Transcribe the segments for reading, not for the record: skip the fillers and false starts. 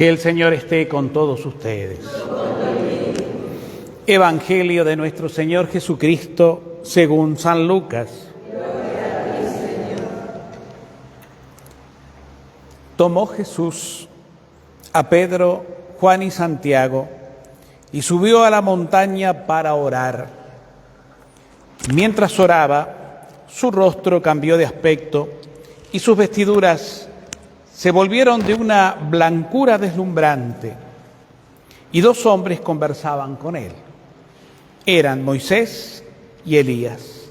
Que el Señor esté con todos ustedes. Evangelio de nuestro Señor Jesucristo según San Lucas. Tomó Jesús a Pedro, Juan y Santiago y subió a la montaña para orar. Mientras oraba, su rostro cambió de aspecto y sus vestiduras se volvieron de una blancura deslumbrante. Y dos hombres conversaban con él. Eran Moisés y Elías,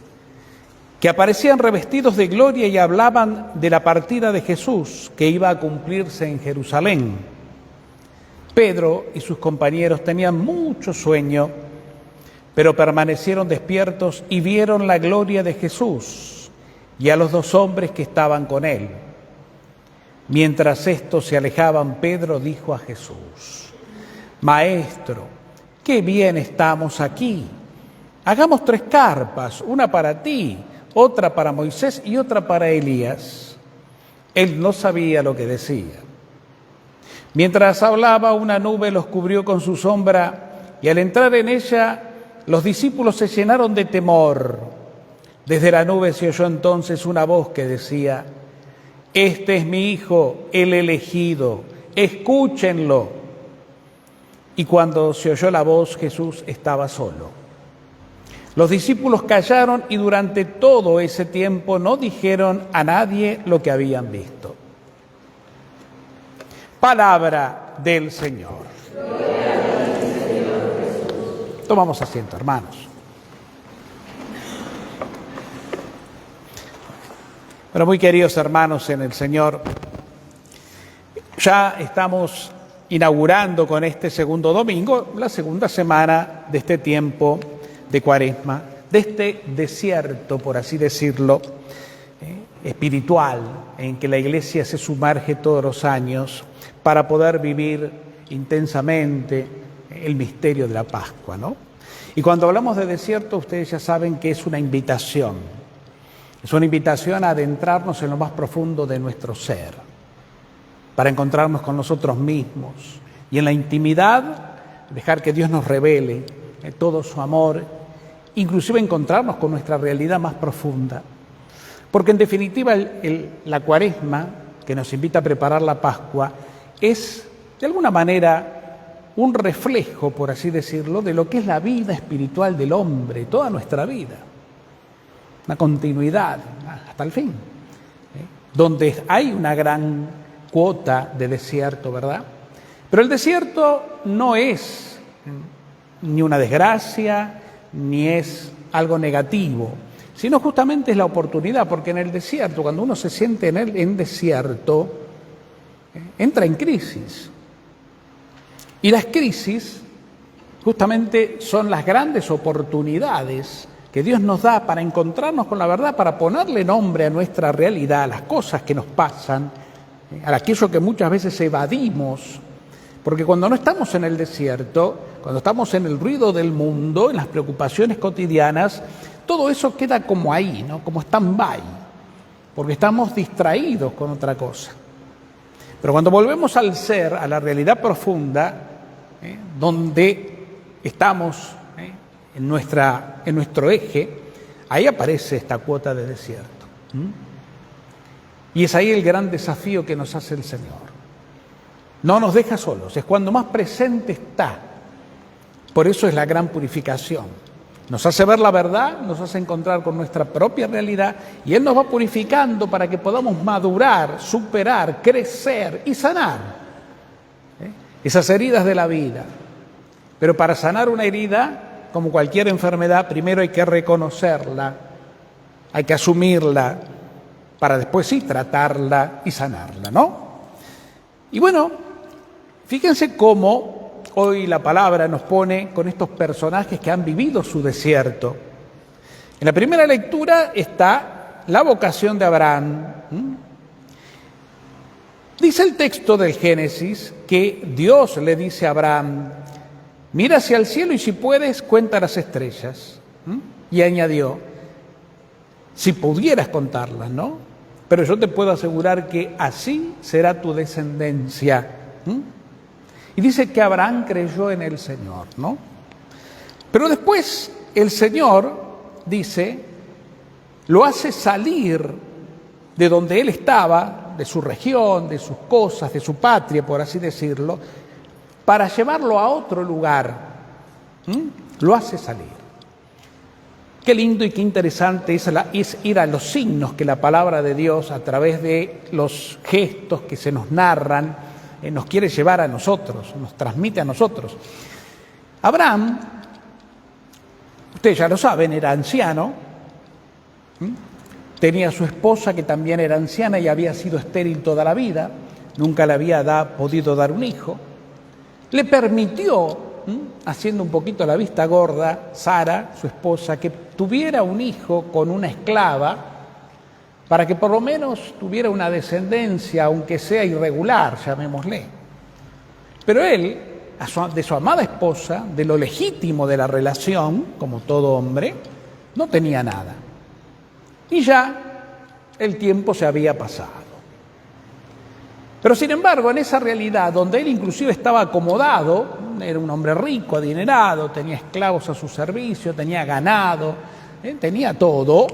que aparecían revestidos de gloria y hablaban de la partida de Jesús que iba a cumplirse en Jerusalén. Pedro y sus compañeros tenían mucho sueño, pero permanecieron despiertos y vieron la gloria de Jesús y a los dos hombres que estaban con él. Mientras estos se alejaban, Pedro dijo a Jesús: Maestro, qué bien estamos aquí. Hagamos 3 carpas, una para ti, otra para Moisés y otra para Elías. Él no sabía lo que decía. Mientras hablaba, una nube los cubrió con su sombra y al entrar en ella, los discípulos se llenaron de temor. Desde la nube se oyó entonces una voz que decía: Este es mi Hijo, el elegido, escúchenlo. Y cuando se oyó la voz, Jesús estaba solo. Los discípulos callaron y durante todo ese tiempo no dijeron a nadie lo que habían visto. Palabra del Señor. Tomamos asiento, hermanos. Pero muy queridos hermanos en el Señor, ya estamos inaugurando con este segundo domingo la segunda semana de este tiempo de Cuaresma, de este desierto, por así decirlo, espiritual, en que la Iglesia se sumerge todos los años para poder vivir intensamente el misterio de la Pascua, ¿no? Y cuando hablamos de desierto, ustedes ya saben que es una invitación. Es una invitación a adentrarnos en lo más profundo de nuestro ser, para encontrarnos con nosotros mismos y en la intimidad dejar que Dios nos revele todo su amor, inclusive encontrarnos con nuestra realidad más profunda. Porque en definitiva la Cuaresma, que nos invita a preparar la Pascua, es de alguna manera un reflejo, por así decirlo, de lo que es la vida espiritual del hombre, toda nuestra vida. Una continuidad hasta el fin, donde hay una gran cuota de desierto, ¿verdad? Pero el desierto no es ni una desgracia, ni es algo negativo, sino justamente es la oportunidad, porque en el desierto, cuando uno se siente en desierto, entra en crisis. Y las crisis justamente son las grandes oportunidades que Dios nos da para encontrarnos con la verdad, para ponerle nombre a nuestra realidad, a las cosas que nos pasan, a aquello que muchas veces evadimos, porque cuando no estamos en el desierto, cuando estamos en el ruido del mundo, en las preocupaciones cotidianas, todo eso queda como ahí, ¿no? Como stand-by, porque estamos distraídos con otra cosa. Pero cuando volvemos al ser, a la realidad profunda, donde estamos en nuestro eje, ahí aparece esta cuota de desierto. Y es ahí el gran desafío que nos hace el Señor. No nos deja solos, es cuando más presente está. Por eso es la gran purificación. Nos hace ver la verdad, nos hace encontrar con nuestra propia realidad y Él nos va purificando para que podamos madurar, superar, crecer y sanar esas heridas de la vida. Pero para sanar una herida, como cualquier enfermedad, primero hay que reconocerla, hay que asumirla, para después sí tratarla y sanarla, ¿no? Y bueno, fíjense cómo hoy la palabra nos pone con estos personajes que han vivido su desierto. En la primera lectura está la vocación de Abraham. Dice el texto del Génesis que Dios le dice a Abraham: mira hacia el cielo y si puedes, cuenta las estrellas. Y añadió: si pudieras contarlas, ¿no? Pero yo te puedo asegurar que así será tu descendencia. Y dice que Abraham creyó en el Señor, ¿no? Pero después el Señor, dice, lo hace salir de donde él estaba, de su región, de sus cosas, de su patria, por así decirlo, para llevarlo a otro lugar. Lo hace salir. Qué lindo y qué interesante es ir a los signos que la palabra de Dios, a través de los gestos que se nos narran, nos quiere llevar a nosotros, nos transmite a nosotros. Abraham, ustedes ya lo saben, era anciano, tenía a su esposa que también era anciana y había sido estéril toda la vida, nunca le había podido dar un hijo. Le permitió, haciendo un poquito la vista gorda, Sara, su esposa, que tuviera un hijo con una esclava, para que por lo menos tuviera una descendencia, aunque sea irregular, llamémosle. Pero él, de su amada esposa, de lo legítimo de la relación, como todo hombre, no tenía nada. Y ya el tiempo se había pasado. Pero sin embargo, en esa realidad, donde él inclusive estaba acomodado, era un hombre rico, adinerado, tenía esclavos a su servicio, tenía ganado, tenía todo,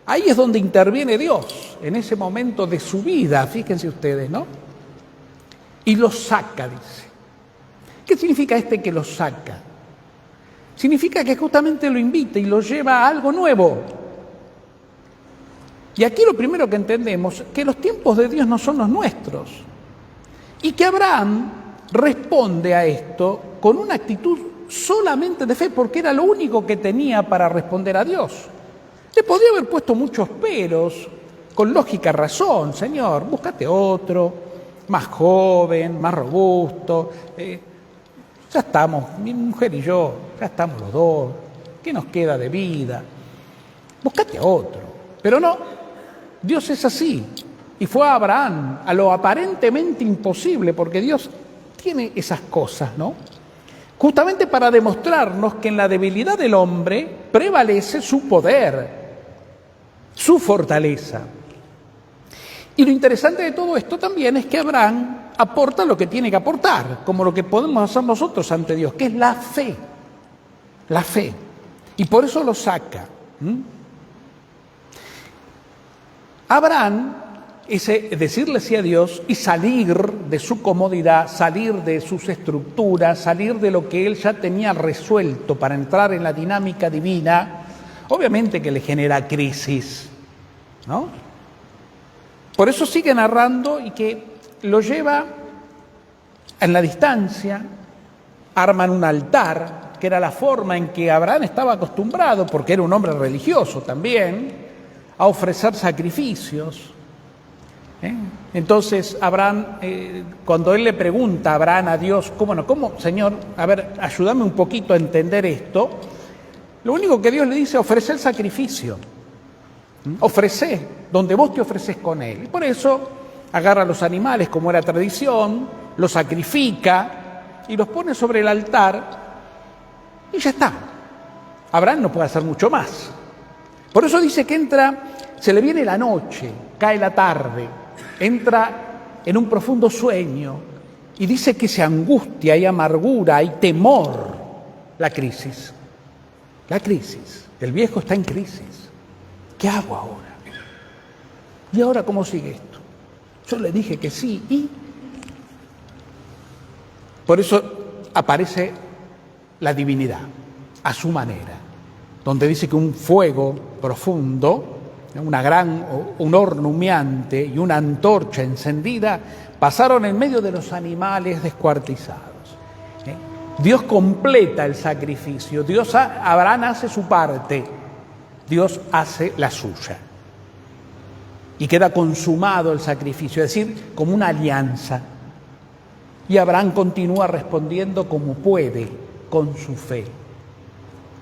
ahí es donde interviene Dios, en ese momento de su vida, fíjense ustedes, ¿no? Y lo saca, dice. ¿Qué significa que lo saca? Significa que justamente lo invita y lo lleva a algo nuevo. Y aquí lo primero que entendemos, que los tiempos de Dios no son los nuestros. Y que Abraham responde a esto con una actitud solamente de fe, porque era lo único que tenía para responder a Dios. Le podía haber puesto muchos peros, con lógica razón, Señor, búscate otro, más joven, más robusto. Ya estamos, mi mujer y yo, ya estamos los dos. ¿Qué nos queda de vida? Búscate otro. Pero no. Dios es así, y fue a Abraham, a lo aparentemente imposible, porque Dios tiene esas cosas, ¿no? Justamente para demostrarnos que en la debilidad del hombre prevalece su poder, su fortaleza. Y lo interesante de todo esto también es que Abraham aporta lo que tiene que aportar, como lo que podemos hacer nosotros ante Dios, que es la fe. La fe. Y por eso lo saca. Abraham, decirle sí a Dios y salir de su comodidad, salir de sus estructuras, salir de lo que él ya tenía resuelto para entrar en la dinámica divina, obviamente que le genera crisis, ¿no? Por eso sigue narrando y que lo lleva en la distancia, arman un altar, que era la forma en que Abraham estaba acostumbrado, porque era un hombre religioso también, a ofrecer sacrificios. Entonces Abraham, cuando él le pregunta a Abraham, a Dios, ¿cómo, Señor? A ver, ayúdame un poquito a entender esto. Lo único que Dios le dice, ofrece el sacrificio. Ofrece, donde vos te ofreces con él. Y por eso agarra los animales, como era tradición, los sacrifica y los pone sobre el altar y ya está. Abraham no puede hacer mucho más. Por eso dice que se le viene la noche, cae la tarde, entra en un profundo sueño y dice que se angustia, hay amargura, hay temor, la crisis. La crisis. El viejo está en crisis. ¿Qué hago ahora? ¿Y ahora cómo sigue esto? Yo le dije que sí y... Por eso aparece la divinidad, a su manera, donde dice que un fuego profundo, un horno humeante y una antorcha encendida pasaron en medio de los animales descuartizados. Dios completa el sacrificio, Abraham hace su parte, Dios hace la suya. Y queda consumado el sacrificio, es decir, como una alianza. Y Abraham continúa respondiendo como puede, con su fe.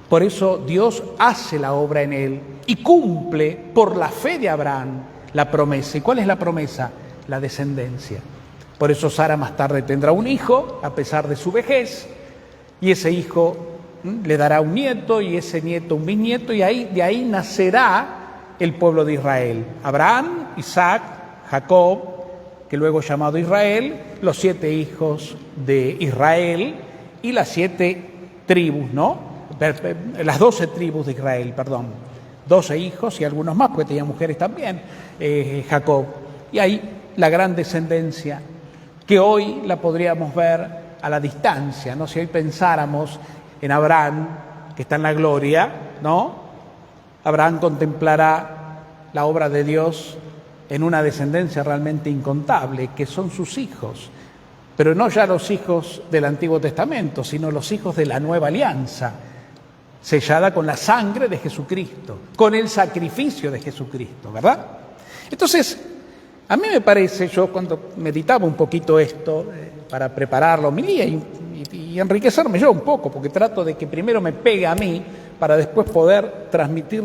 Por eso Dios hace la obra en él y cumple por la fe de Abraham la promesa. ¿Y cuál es la promesa? La descendencia. Por eso Sara más tarde tendrá un hijo, a pesar de su vejez, y ese hijo le dará un nieto, y ese nieto un bisnieto, y de ahí nacerá el pueblo de Israel. Abraham, Isaac, Jacob, que luego llamado Israel, los 7 hijos de Israel y las 7 tribus, ¿no? Las 12 tribus de Israel, perdón. 12 hijos y algunos más, porque tenía mujeres también, Jacob. Y ahí la gran descendencia, que hoy la podríamos ver a la distancia, ¿no? Si hoy pensáramos en Abraham, que está en la gloria, ¿no? Abraham contemplará la obra de Dios en una descendencia realmente incontable, que son sus hijos, pero no ya los hijos del Antiguo Testamento, sino los hijos de la nueva alianza, sellada con la sangre de Jesucristo, con el sacrificio de Jesucristo, ¿verdad? Entonces, a mí me parece, yo cuando meditaba un poquito esto, para preparar la homilía y enriquecerme yo un poco, porque trato de que primero me pegue a mí, para después poder transmitir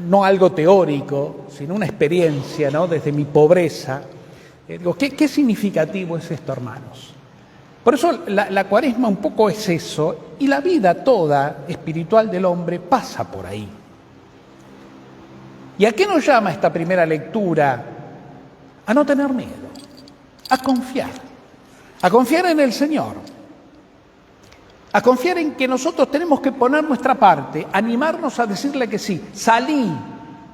no algo teórico, sino una experiencia, ¿no? Desde mi pobreza. Digo, ¿qué significativo es esto, hermanos? Por eso la Cuaresma un poco es eso, y la vida toda espiritual del hombre pasa por ahí. ¿Y a qué nos llama esta primera lectura? A no tener miedo, a confiar en el Señor, a confiar en que nosotros tenemos que poner nuestra parte, animarnos a decirle que sí, salí,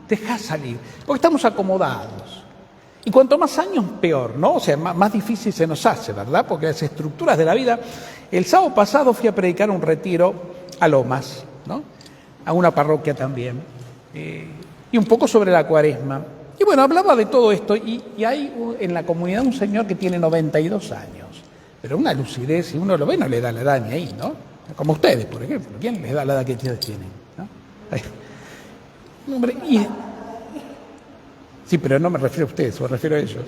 dejá salir, porque estamos acomodados. Y cuanto más años, peor, ¿no? O sea, más difícil se nos hace, ¿verdad? Porque las estructuras de la vida... El sábado pasado fui a predicar un retiro a Lomas, ¿no? A una parroquia también, y un poco sobre la Cuaresma. Y bueno, hablaba de todo esto, y hay en la comunidad un señor que tiene 92 años, pero una lucidez, si uno lo ve, no le da la edad ni ahí, ¿no? Como ustedes, por ejemplo. ¿Quién les da la edad que ustedes tienen? ¿No? Hombre, sí, pero no me refiero a ustedes, me refiero a ellos.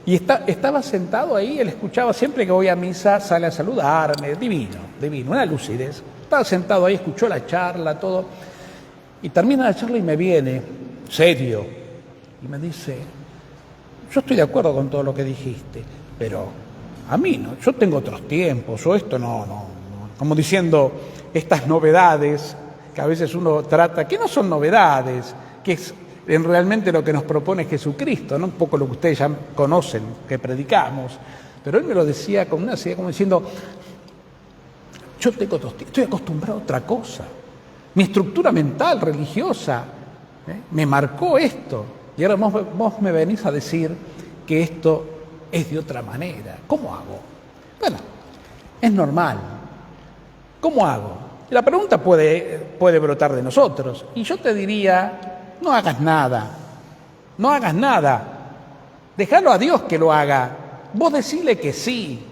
Y estaba sentado ahí, él escuchaba siempre que voy a misa, sale a saludarme, divino, una lucidez. Estaba sentado ahí, escuchó la charla, todo, y termina la charla y me viene, serio, y me dice, yo estoy de acuerdo con todo lo que dijiste, pero a mí no, yo tengo otros tiempos, o esto no, como diciendo, estas novedades que a veces uno trata, que no son novedades, que es realmente lo que nos propone Jesucristo, ¿no? Un poco lo que ustedes ya conocen, que predicamos, pero él me lo decía con una seriedad, como diciendo, yo tengo otros tiempos, estoy acostumbrado a otra cosa, mi estructura mental, religiosa, me marcó esto, y ahora vos me venís a decir que esto es de otra manera. ¿Cómo hago? Bueno, es normal. ¿Cómo hago? La pregunta puede brotar de nosotros. Y yo te diría, no hagas nada. Déjalo a Dios que lo haga. Vos decile que sí.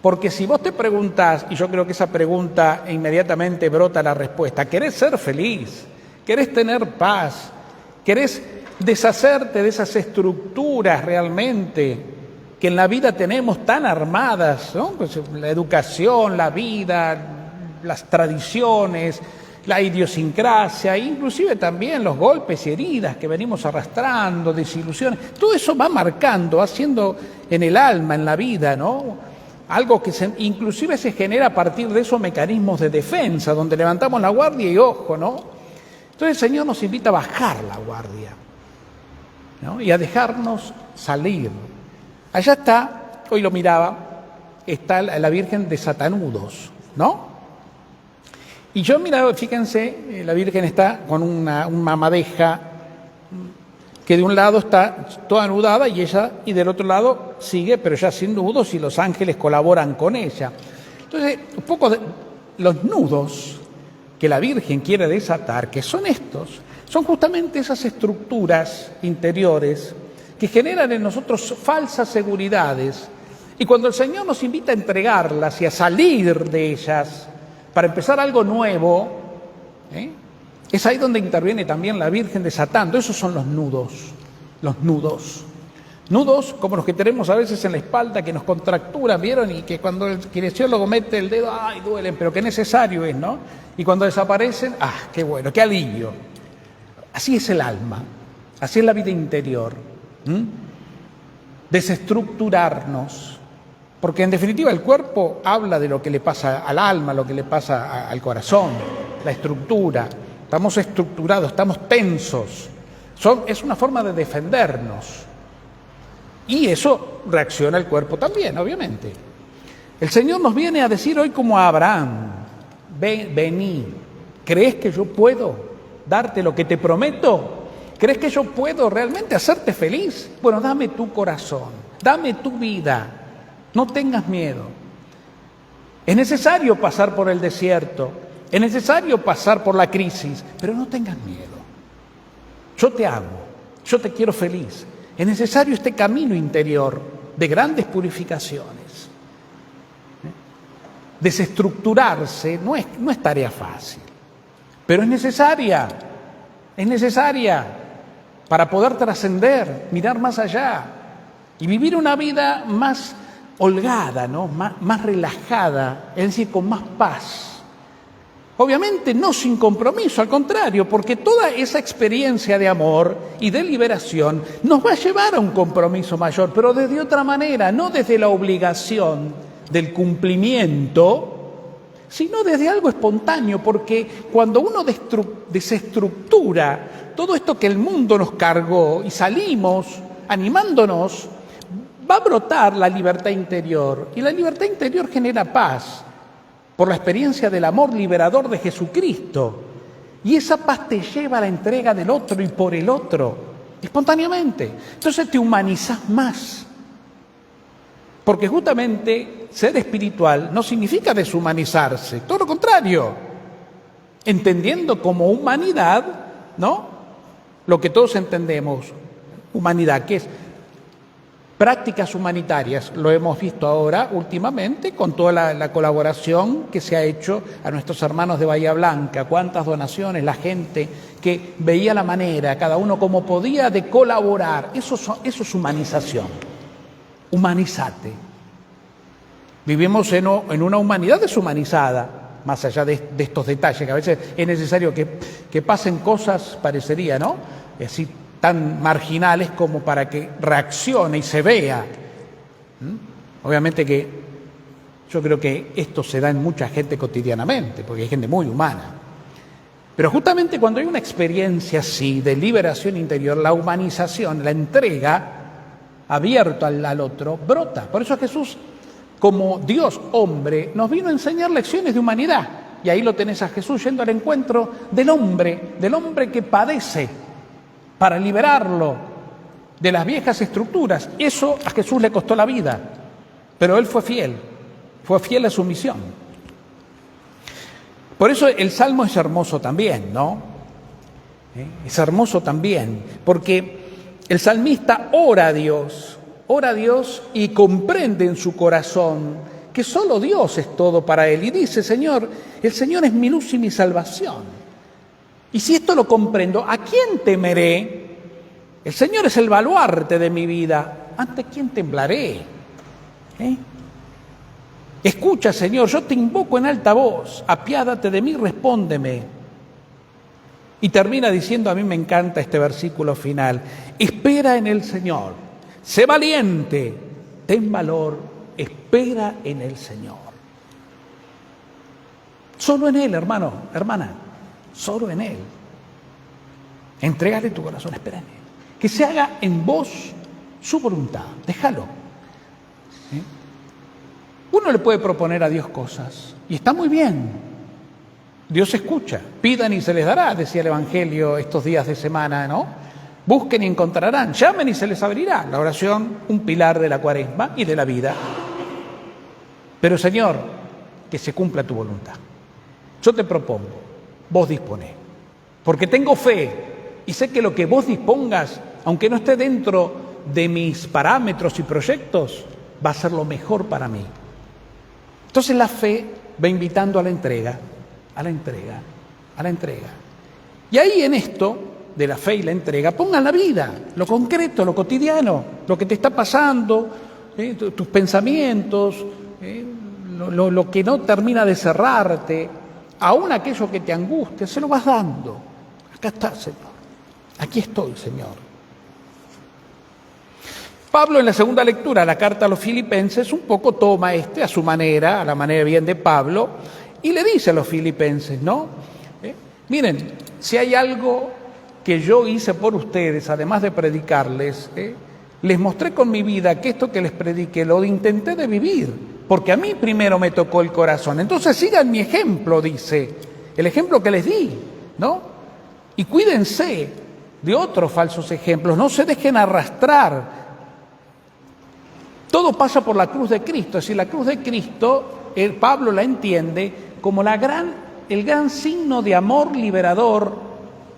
Porque si vos te preguntás, y yo creo que esa pregunta inmediatamente brota la respuesta, ¿querés ser feliz? ¿Querés tener paz? ¿Querés deshacerte de esas estructuras realmente que en la vida tenemos tan armadas, ¿no? Pues la educación, la vida, las tradiciones, la idiosincrasia, inclusive también los golpes y heridas que venimos arrastrando, desilusiones, todo eso va marcando, haciendo en el alma, en la vida, ¿no? Algo que inclusive se genera a partir de esos mecanismos de defensa, donde levantamos la guardia y ojo, ¿no? Entonces el Señor nos invita a bajar la guardia, ¿no? Y a dejarnos salir. Allá está, hoy lo miraba, está la Virgen de Satanudos, ¿no? Y yo miraba, fíjense, la Virgen está con una madeja que de un lado está toda anudada y del otro lado sigue, pero ya sin nudos, y los ángeles colaboran con ella. Entonces, un poco de los nudos que la Virgen quiere desatar, que son estos, son justamente esas estructuras interiores que generan en nosotros falsas seguridades, y cuando el Señor nos invita a entregarlas y a salir de ellas para empezar algo nuevo, es ahí donde interviene también la Virgen desatando. Esos son los nudos, nudos como los que tenemos a veces en la espalda, que nos contracturan, ¿vieron? Y que cuando el kinesiólogo mete el dedo, ¡ay, duelen! Pero qué necesario es, ¿no? Y cuando desaparecen, ¡ah, qué bueno, qué alivio! Así es el alma, así es la vida interior. Desestructurarnos, porque en definitiva el cuerpo habla de lo que le pasa al alma, lo que le pasa al corazón, la estructura. Estamos estructurados, estamos tensos. Es una forma de defendernos. Y eso reacciona el cuerpo también, obviamente. El Señor nos viene a decir hoy como a Abraham, vení, ¿crees que yo puedo darte lo que te prometo? ¿Crees que yo puedo realmente hacerte feliz? Bueno, dame tu corazón, dame tu vida, no tengas miedo. Es necesario pasar por el desierto, es necesario pasar por la crisis, pero no tengas miedo. Yo te amo, yo te quiero feliz. Es necesario este camino interior de grandes purificaciones. Desestructurarse no es tarea fácil, pero es necesaria para poder trascender, mirar más allá y vivir una vida más holgada, ¿no? Más relajada, es decir, con más paz. Obviamente no sin compromiso, al contrario, porque toda esa experiencia de amor y de liberación nos va a llevar a un compromiso mayor, pero desde otra manera, no desde la obligación del cumplimiento, sino desde algo espontáneo, porque cuando uno desestructura todo esto que el mundo nos cargó y salimos animándonos, va a brotar la libertad interior, y la libertad interior genera paz por la experiencia del amor liberador de Jesucristo, y esa paz te lleva a la entrega del otro y por el otro, espontáneamente. Entonces te humanizas más, porque justamente ser espiritual no significa deshumanizarse, todo lo contrario, entendiendo como humanidad, ¿no?, lo que todos entendemos, humanidad, que es prácticas humanitarias. Lo hemos visto ahora últimamente con toda la colaboración que se ha hecho a nuestros hermanos de Bahía Blanca, cuántas donaciones, la gente que veía la manera, cada uno como podía, de colaborar. Eso es humanización. Humanízate. Vivimos en una humanidad deshumanizada, más allá de estos detalles, que a veces es necesario que pasen cosas, parecería, ¿no?, así tan marginales como para que reaccione y se vea. Obviamente que yo creo que esto se da en mucha gente cotidianamente, porque hay gente muy humana. Pero justamente cuando hay una experiencia así de liberación interior, la humanización, la entrega abierto al otro, brota. Por eso Jesús, como Dios hombre, nos vino a enseñar lecciones de humanidad. Y ahí lo tenés a Jesús yendo al encuentro del hombre que padece, para liberarlo de las viejas estructuras. Eso a Jesús le costó la vida, pero él fue fiel a su misión. Por eso el Salmo es hermoso también, ¿no? Es hermoso también, porque el salmista ora a Dios y comprende en su corazón que solo Dios es todo para él. Y dice, Señor, el Señor es mi luz y mi salvación. Y si esto lo comprendo, ¿a quién temeré? El Señor es el baluarte de mi vida. ¿Ante quién temblaré? Escucha, Señor, yo te invoco en alta voz. Apiádate de mí, respóndeme. Y termina diciendo, a mí me encanta este versículo final: espera en el Señor, sé valiente, ten valor, espera en el Señor. Solo en Él, hermano, hermana. Solo en Él. Entrégale tu corazón, espera en Él. Que se haga en vos su voluntad. Déjalo. Uno le puede proponer a Dios cosas y está muy bien. Dios escucha. Pidan y se les dará, decía el Evangelio estos días de semana, ¿no? Busquen y encontrarán. Llamen y se les abrirá. La oración, un pilar de la Cuaresma y de la vida. Pero, Señor, que se cumpla tu voluntad. Yo te propongo, vos disponés, porque tengo fe y sé que lo que vos dispongas, aunque no esté dentro de mis parámetros y proyectos, va a ser lo mejor para mí. Entonces la fe va invitando a la entrega, a la entrega, a la entrega. Y ahí en esto de la fe y la entrega, pongan la vida, lo concreto, lo cotidiano, lo que te está pasando, tus pensamientos, lo que no termina de cerrarte, aún aquello que te angustia, se lo vas dando. Acá está, Señor. Aquí estoy, Señor. Pablo, en la segunda lectura, la carta a los Filipenses, un poco toma a su manera, a la manera bien de Pablo, y le dice a los filipenses, ¿no? Miren, si hay algo que yo hice por ustedes, además de predicarles, Les mostré con mi vida que esto que les prediqué lo intenté de vivir, porque a mí primero me tocó el corazón. Entonces sigan mi ejemplo, dice, el ejemplo que les di, ¿no? Y cuídense de otros falsos ejemplos, no se dejen arrastrar. Todo pasa por la cruz de Cristo, es decir, la cruz de Cristo, Pablo la entiende como el gran signo de amor liberador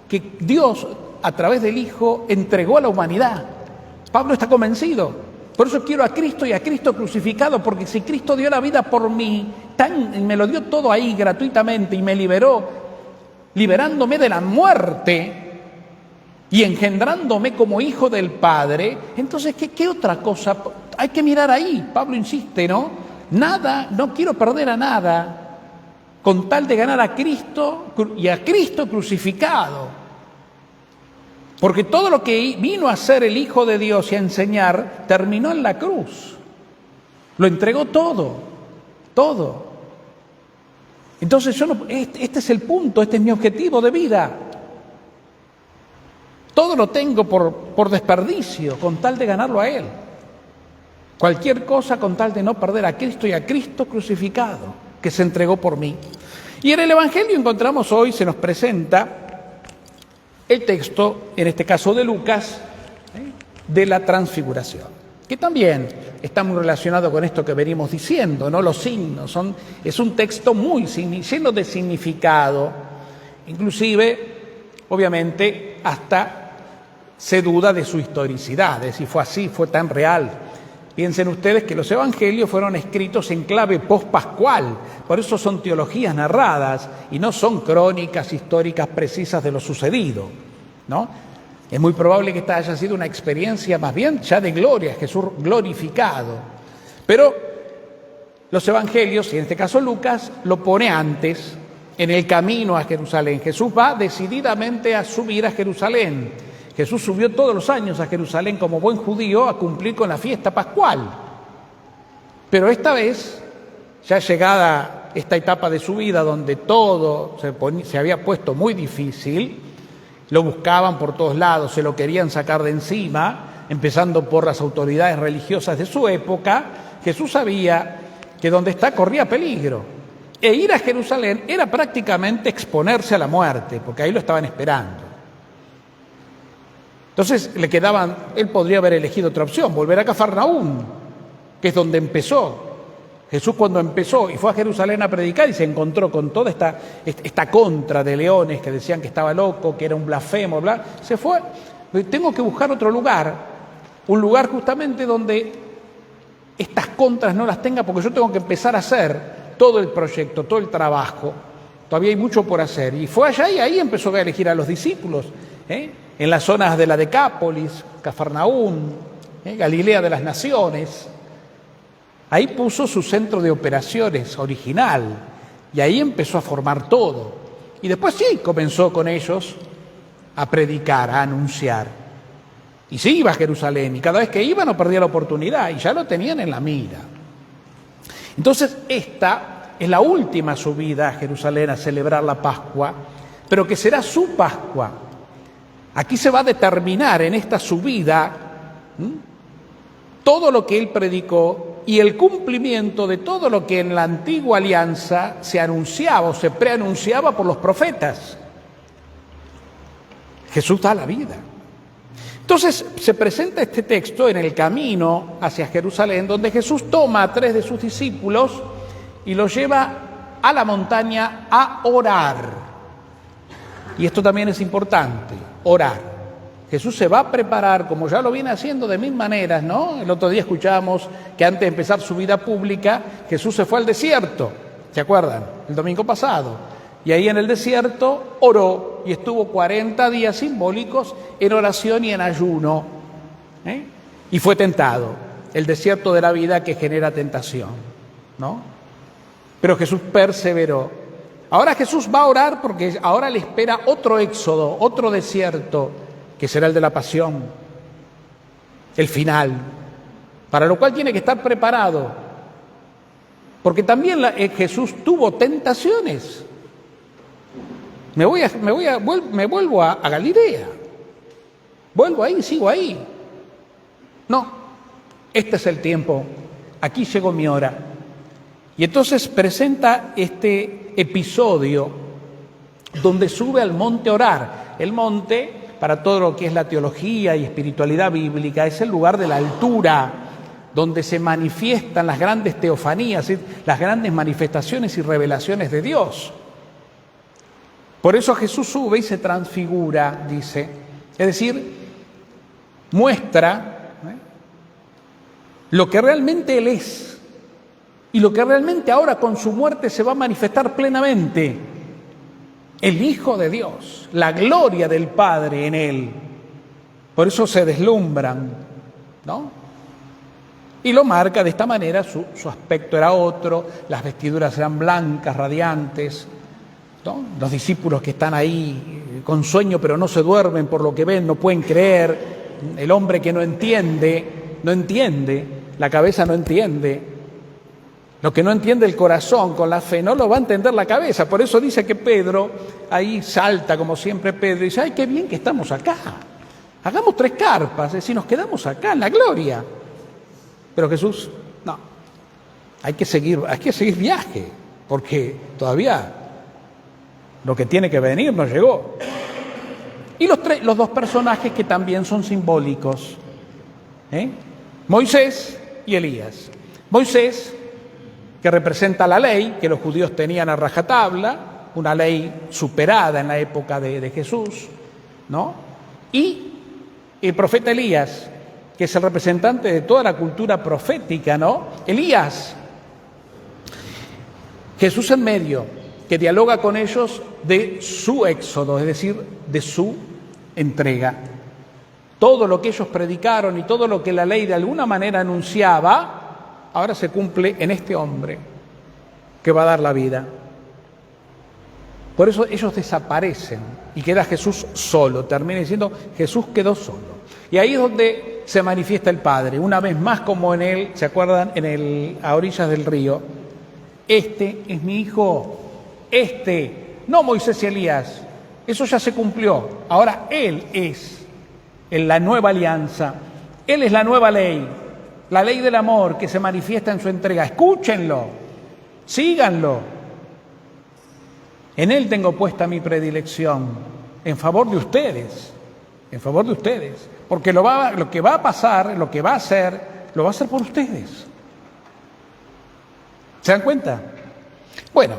que Dios, a través del Hijo, entregó a la humanidad. Pablo está convencido. Por eso quiero a Cristo y a Cristo crucificado, porque si Cristo dio la vida por mí, me lo dio todo ahí gratuitamente y me liberó, liberándome de la muerte y engendrándome como hijo del Padre, entonces, ¿qué otra cosa? Hay que mirar ahí. Pablo insiste, ¿no? Nada, no quiero perder a nada con tal de ganar a Cristo y a Cristo crucificado. Porque todo lo que vino a hacer el Hijo de Dios y a enseñar, terminó en la cruz. Lo entregó todo, todo. Entonces este es el punto, este es mi objetivo de vida. Todo lo tengo por desperdicio, con tal de ganarlo a Él. Cualquier cosa con tal de no perder a Cristo y a Cristo crucificado, que se entregó por mí. Y en el Evangelio encontramos hoy, se nos presenta el texto, en este caso de Lucas, de la transfiguración, que también está muy relacionado con esto que venimos diciendo, ¿no? Los signos, es un texto muy lleno de significado, inclusive, obviamente, hasta se duda de su historicidad, de si fue así, fue tan real. Piensen ustedes que los evangelios fueron escritos en clave pospascual, por eso son teologías narradas y no son crónicas históricas precisas de lo sucedido, ¿no? Es muy probable que esta haya sido una experiencia más bien ya de gloria, Jesús glorificado. Pero los evangelios, y en este caso Lucas, lo pone antes, en el camino a Jerusalén. Jesús va decididamente a subir a Jerusalén. Jesús subió todos los años a Jerusalén como buen judío a cumplir con la fiesta pascual. Pero esta vez, ya llegada esta etapa de su vida donde todo se había puesto muy difícil, lo buscaban por todos lados, se lo querían sacar de encima, empezando por las autoridades religiosas de su época, Jesús sabía que donde está corría peligro. E ir a Jerusalén era prácticamente exponerse a la muerte, porque ahí lo estaban esperando. Entonces él podría haber elegido otra opción, volver a Cafarnaúm, que es donde empezó. Jesús cuando empezó y fue a Jerusalén a predicar y se encontró con toda esta contra de leones que decían que estaba loco, que era un blasfemo, bla, se fue. Tengo que buscar otro lugar, un lugar justamente donde estas contras no las tenga, porque yo tengo que empezar a hacer todo el proyecto, todo el trabajo. Todavía hay mucho por hacer. Y fue allá y ahí empezó a elegir a los discípulos, en las zonas de la Decápolis, Cafarnaúm, Galilea de las Naciones. Ahí puso su centro de operaciones original y ahí empezó a formar todo. Y después sí, comenzó con ellos a predicar, a anunciar. Y sí iba a Jerusalén y cada vez que iba no perdía la oportunidad y ya lo tenían en la mira. Entonces esta es la última subida a Jerusalén a celebrar la Pascua, pero que será su Pascua. Aquí se va a determinar en esta subida todo lo que él predicó y el cumplimiento de todo lo que en la antigua alianza se anunciaba o se preanunciaba por los profetas. Jesús da la vida. Entonces se presenta este texto en el camino hacia Jerusalén, donde Jesús toma a 3 de sus discípulos y los lleva a la montaña a orar. Y esto también es importante, orar. Jesús se va a preparar, como ya lo viene haciendo de mil maneras, ¿no? El otro día escuchábamos que antes de empezar su vida pública, Jesús se fue al desierto, ¿se acuerdan? El domingo pasado. Y ahí en el desierto oró y estuvo 40 días simbólicos en oración y en ayuno. Y fue tentado, el desierto de la vida que genera tentación, ¿no? Pero Jesús perseveró. Ahora Jesús va a orar porque ahora le espera otro éxodo, otro desierto, que será el de la pasión, el final, para lo cual tiene que estar preparado, porque también Jesús tuvo tentaciones. Me vuelvo a Galilea, vuelvo ahí, sigo ahí. este es el tiempo, aquí llegó mi hora. Y entonces presenta este episodio donde sube al monte a orar. El monte, para todo lo que es la teología y espiritualidad bíblica, es el lugar de la altura, donde se manifiestan las grandes teofanías, las grandes manifestaciones y revelaciones de Dios. Por eso Jesús sube y se transfigura, dice. Es decir, muestra lo que realmente Él es y lo que realmente ahora con su muerte se va a manifestar plenamente. El Hijo de Dios, la gloria del Padre en Él. Por eso se deslumbran, ¿no? Y lo marca de esta manera, su aspecto era otro, las vestiduras eran blancas, radiantes, ¿no? Los discípulos que están ahí con sueño pero no se duermen por lo que ven, no pueden creer. El hombre que no entiende, la cabeza no entiende. Lo que no entiende el corazón con la fe no lo va a entender la cabeza. Por eso dice que Pedro, ahí salta como siempre Pedro, y dice, ¡ay, qué bien que estamos acá! Hagamos 3 carpas, es decir, nos quedamos acá en la gloria. Pero Jesús, no, hay que seguir viaje, porque todavía lo que tiene que venir no llegó. Y los 2 personajes que también son simbólicos, Moisés y Elías. Moisés, que representa la ley que los judíos tenían a rajatabla, una ley superada en la época de Jesús, ¿no? Y el profeta Elías, que es el representante de toda la cultura profética, ¿no? Elías, Jesús en medio, que dialoga con ellos de su éxodo, es decir, de su entrega. Todo lo que ellos predicaron y todo lo que la ley de alguna manera anunciaba, ahora se cumple en este hombre que va a dar la vida. Por eso ellos desaparecen y queda Jesús solo. Termina diciendo, Jesús quedó solo. Y ahí es donde se manifiesta el Padre. Una vez más como en él, ¿se acuerdan? A orillas del río. Este es mi hijo. No Moisés y Elías. Eso ya se cumplió. Ahora Él es la nueva alianza. Él es la nueva ley. La ley del amor que se manifiesta en su entrega. Escúchenlo, síganlo. En Él tengo puesta mi predilección, en favor de ustedes, porque lo que va a pasar, lo que va a hacer, lo va a hacer por ustedes. ¿Se dan cuenta? Bueno,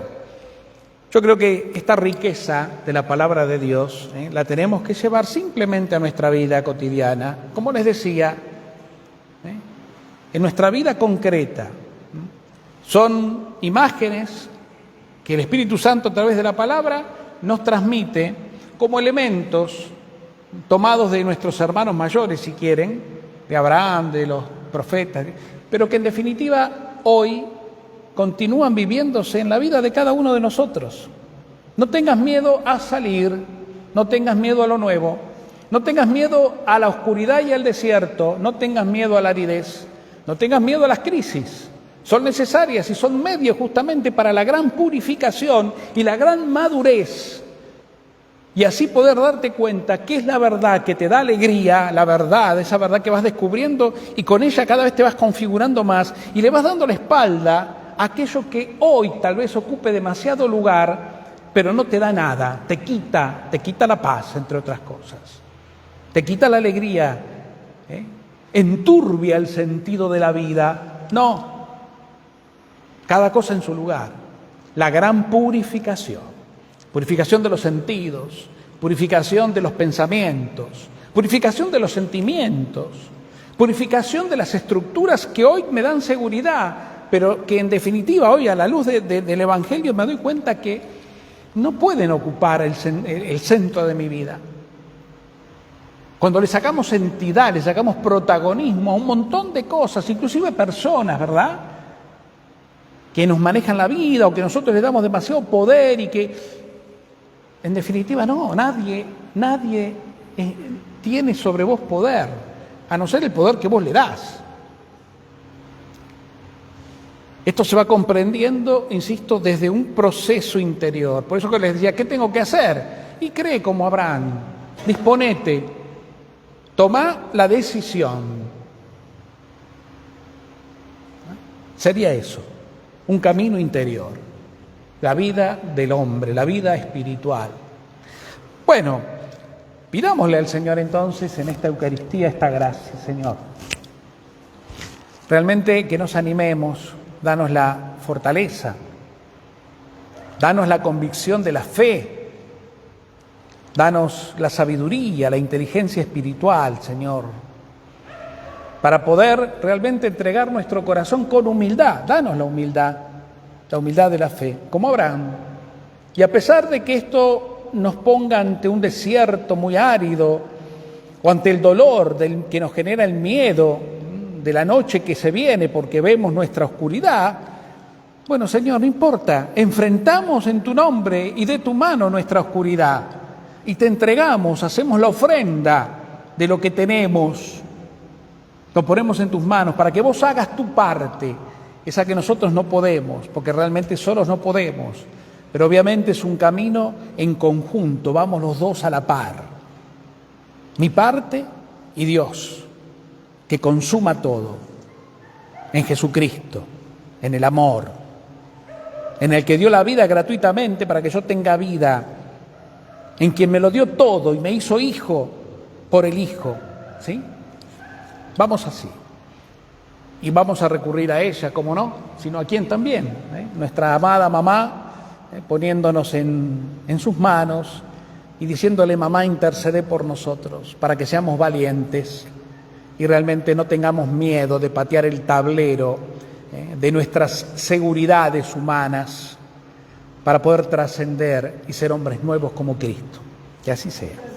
yo creo que esta riqueza de la palabra de Dios la tenemos que llevar simplemente a nuestra vida cotidiana, como les decía, en nuestra vida concreta. Son imágenes que el Espíritu Santo a través de la palabra nos transmite como elementos tomados de nuestros hermanos mayores, si quieren, de Abraham, de los profetas, pero que en definitiva hoy continúan viviéndose en la vida de cada uno de nosotros. No tengas miedo a salir, no tengas miedo a lo nuevo, no tengas miedo a la oscuridad y al desierto, no tengas miedo a la aridez. No tengas miedo a las crisis, son necesarias y son medios justamente para la gran purificación y la gran madurez. Y así poder darte cuenta qué es la verdad que te da alegría, la verdad, esa verdad que vas descubriendo y con ella cada vez te vas configurando más y le vas dando la espalda a aquello que hoy tal vez ocupe demasiado lugar, pero no te da nada, te quita la paz, entre otras cosas, te quita la alegría, enturbia el sentido de la vida. No, cada cosa en su lugar. La gran purificación de los sentidos, purificación de los pensamientos, purificación de los sentimientos, purificación de las estructuras que hoy me dan seguridad, pero que en definitiva hoy a la luz del Evangelio me doy cuenta que no pueden ocupar el centro de mi vida. Cuando le sacamos entidad, le sacamos protagonismo a un montón de cosas, inclusive personas, ¿verdad?, que nos manejan la vida o que nosotros les damos demasiado poder y que, en definitiva, no, nadie tiene sobre vos poder, a no ser el poder que vos le das. Esto se va comprendiendo, insisto, desde un proceso interior. Por eso que les decía, ¿qué tengo que hacer? Y cree como Abraham, disponete. Toma la decisión. Sería eso, un camino interior, la vida del hombre, la vida espiritual. Bueno, pidámosle al Señor entonces en esta Eucaristía esta gracia, Señor. Realmente que nos animemos, danos la fortaleza, danos la convicción de la fe, danos la sabiduría, la inteligencia espiritual, Señor, para poder realmente entregar nuestro corazón con humildad. Danos la humildad de la fe, como Abraham. Y a pesar de que esto nos ponga ante un desierto muy árido o ante el dolor que nos genera el miedo de la noche que se viene porque vemos nuestra oscuridad, bueno, Señor, no importa, enfrentamos en tu nombre y de tu mano nuestra oscuridad y te entregamos, hacemos la ofrenda de lo que tenemos, lo ponemos en tus manos para que vos hagas tu parte, esa que nosotros no podemos, porque realmente solos no podemos. Pero obviamente es un camino en conjunto, vamos los dos a la par. Mi parte y Dios, que consuma todo, en Jesucristo, en el amor, en el que dio la vida gratuitamente para que yo tenga vida, en quien me lo dio todo y me hizo hijo por el Hijo, ¿sí? Vamos así. Y vamos a recurrir a ella, como no, sino a quién también, nuestra amada mamá, poniéndonos en sus manos y diciéndole: mamá, intercede por nosotros, para que seamos valientes y realmente no tengamos miedo de patear el tablero de nuestras seguridades humanas para poder trascender y ser hombres nuevos como Cristo. Que así sea.